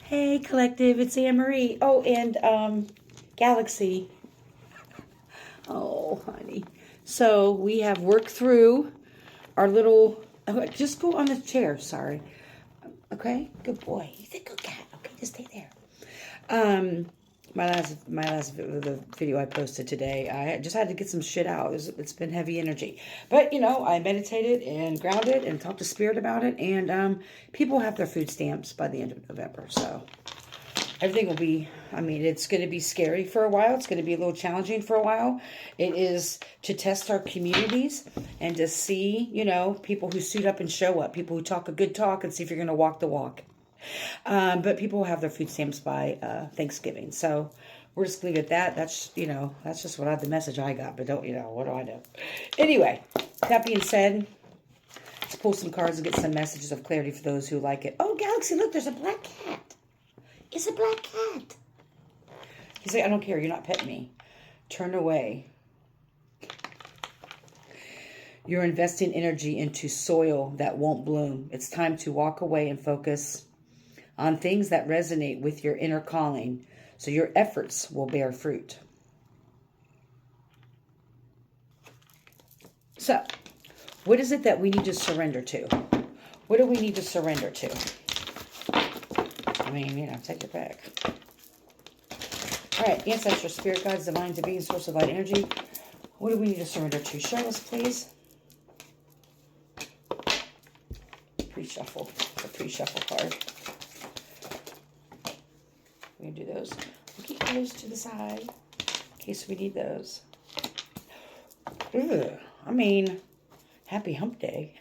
Hey, collective, it's Anne Marie. Oh, and Galaxy. Oh, honey. So we have worked through our little. Just go on the chair. Sorry. Okay, good boy. He's a good cat. Okay, just stay there. My last the video I posted today, I just had to get some shit out. It's been heavy energy, but I meditated and grounded and talked to spirit about it, and people have their food stamps by the end of November, so everything will be, it's going to be scary for a while. It's going to be a little challenging for a while. It is to test our communities and to see, people who suit up and show up, people who talk a good talk and see if you're going to walk the walk. But people will have their food stamps by Thanksgiving. So we're just going to leave it at that. That's just the message I got. But what do I know? Anyway, that being said, let's pull some cards and get some messages of clarity for those who like it. Oh, Galaxy, look, there's a black cat. It's a black cat. He's like, I don't care. You're not petting me. Turn away. You're investing energy into soil that won't bloom. It's time to walk away and focus on things that resonate with your inner calling, so your efforts will bear fruit. So, what is it that we need to surrender to? What do we need to surrender to? Take it back. All right, ancestors, spirit guides, divine being, source of light energy. What do we need to surrender to? Show us, please. Pre-shuffle. It's a pre-shuffle card. We're going to do those. We'll keep those to the side in case we need those. Happy hump day.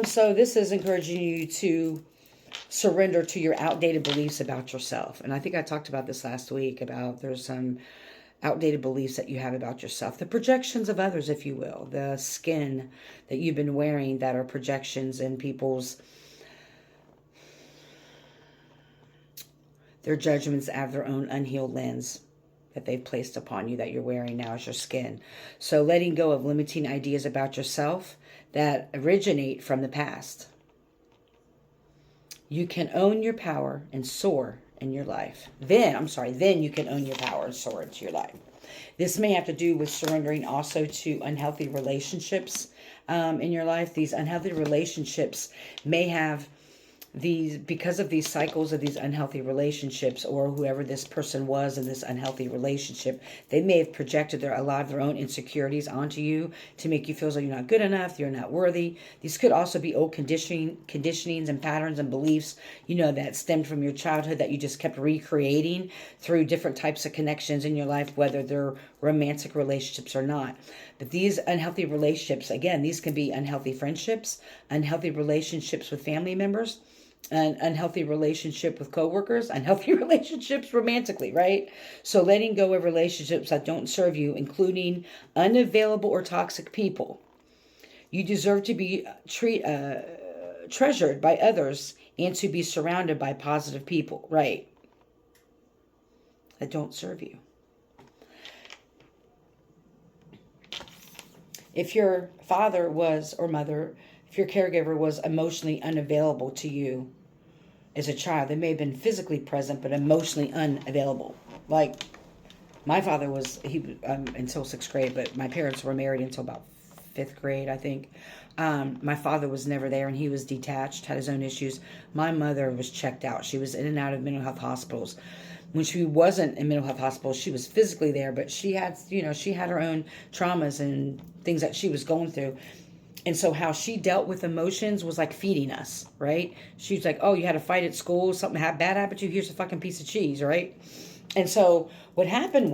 So this is encouraging you to surrender to your outdated beliefs about yourself. And I think I talked about this last week about there's some outdated beliefs that you have about yourself. The projections of others, if you will. The skin that you've been wearing that are projections in people's... Their judgments have their own unhealed lens that they've placed upon you that you're wearing now as your skin. So letting go of limiting ideas about yourself that originate from the past. You can own your power and soar in your life. Then you can own your power and soar into your life. This may have to do with surrendering also to unhealthy relationships in your life. These unhealthy relationships may have because of these cycles of these unhealthy relationships, or whoever this person was in this unhealthy relationship, they may have projected a lot of their own insecurities onto you to make you feel as though you're not good enough, you're not worthy. These could also be old conditionings and patterns and beliefs, that stemmed from your childhood that you just kept recreating through different types of connections in your life, whether they're romantic relationships or not. But these unhealthy relationships, again, these can be unhealthy friendships, unhealthy relationships with family members, an unhealthy relationship with coworkers, unhealthy relationships romantically, right? So letting go of relationships that don't serve you, including unavailable or toxic people. You deserve to be treasured by others and to be surrounded by positive people, right? That don't serve you. If your father was, or mother, if your caregiver was emotionally unavailable to you as a child, they may have been physically present, but emotionally unavailable. Like, my father was, until 6th grade, but my parents were married until about 5th grade, I think. My father was never there, and he was detached, had his own issues. My mother was checked out. She was in and out of mental health hospitals. When she wasn't in mental health hospitals, she was physically there, but she had her own traumas and things that she was going through. And so how she dealt with emotions was like feeding us, right? She was like, oh, you had a fight at school, something bad happened to you, here's a fucking piece of cheese, right? And so what happened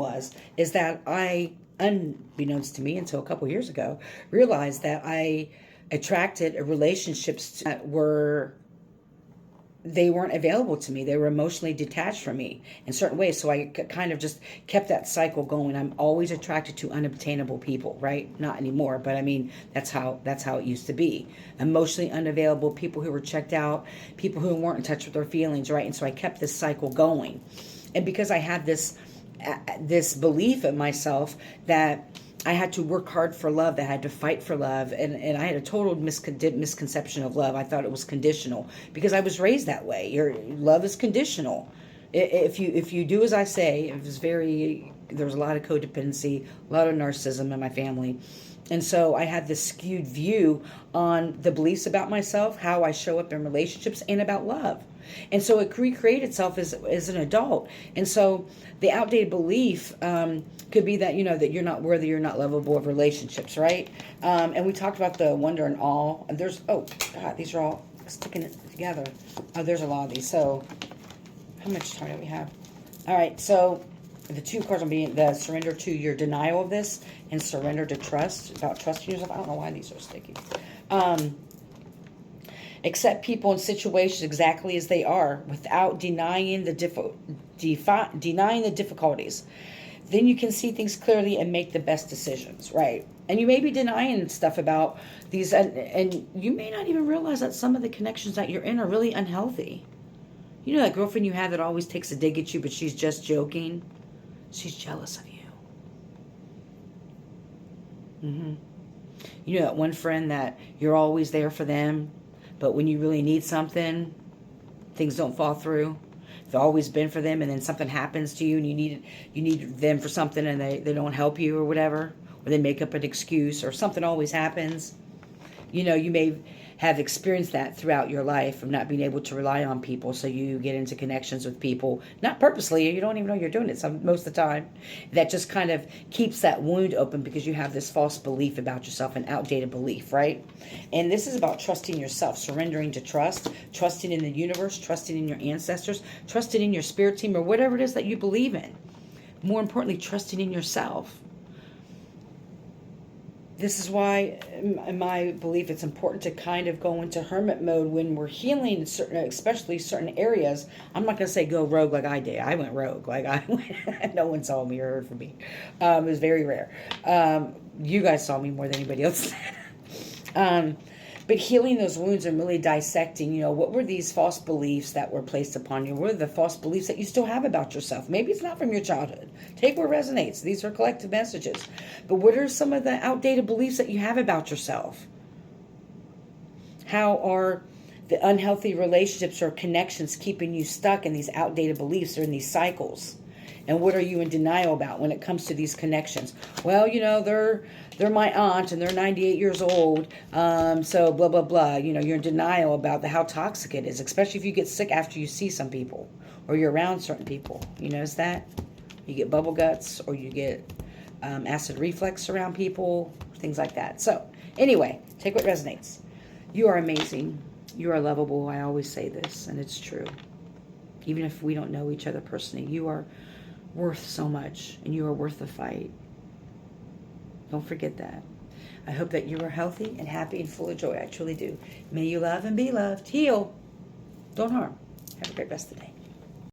is that I, unbeknownst to me until a couple years ago, realized that I attracted relationships that they weren't available to me. They were emotionally detached from me in certain ways. So I kind of just kept that cycle going. I'm always attracted to unobtainable people, right? Not anymore, but that's how it used to be. Emotionally unavailable, people who were checked out, people who weren't in touch with their feelings, right? And so I kept this cycle going. And because I had this belief in myself that I had to work hard for love. I had to fight for love. And I had a total misconception of love. I thought it was conditional because I was raised that way. Your love is conditional. If you do as I say, it was there was a lot of codependency, a lot of narcissism in my family. And so I had this skewed view on the beliefs about myself, how I show up in relationships, and about love. And so it recreated itself as an adult. And so the outdated belief could be that, that you're not worthy, you're not lovable of relationships, right? And we talked about the wonder and awe. And these are all sticking it together. Oh, there's a lot of these. So how much time do we have? All right, so the two cards will be the surrender to your denial of this and surrender to trust, about trusting yourself. I don't know why these are sticky. Accept people and situations exactly as they are without denying the difficulties. Then you can see things clearly and make the best decisions, right? And you may be denying stuff about these, and you may not even realize that some of the connections that you're in are really unhealthy. You know that girlfriend you have that always takes a dig at you, but she's just joking? She's jealous of you. You know that one friend that you're always there for them, but when you really need something, things don't fall through. They've always been for them, and then something happens to you, and you need them for something, and they don't help you or whatever, or they make up an excuse, or something always happens. You may have experienced that throughout your life of not being able to rely on people, so you get into connections with people, not purposely, you don't even know you're doing it most of the time. That just kind of keeps that wound open because you have this false belief about yourself, an outdated belief, right? And this is about trusting yourself, surrendering to trust, trusting in the universe, trusting in your ancestors, trusting in your spirit team, or whatever it is that you believe in. More importantly, trusting in yourself. This is why, in my belief, it's important to kind of go into hermit mode when we're healing, especially certain areas. I'm not going to say go rogue like I did. I went rogue. No one saw me or heard from me. It was very rare. You guys saw me more than anybody else. But healing those wounds and really dissecting, what were these false beliefs that were placed upon you? What are the false beliefs that you still have about yourself? Maybe it's not from your childhood. Take what resonates. These are collective messages. But what are some of the outdated beliefs that you have about yourself? How are the unhealthy relationships or connections keeping you stuck in these outdated beliefs or in these cycles? And what are you in denial about when it comes to these connections? Well, they're my aunt and they're 98 years old. So blah, blah, blah. You're in denial about how toxic it is, especially if you get sick after you see some people or you're around certain people. You notice that? You get bubble guts or you get acid reflux around people, things like that. So anyway, take what resonates. You are amazing. You are lovable. I always say this, and it's true. Even if we don't know each other personally, you are worth so much, and you are worth the fight. Don't forget that. I hope that you are healthy and happy and full of joy. I truly do. May you love and be loved. Heal. Don't harm. Have a great rest of the day.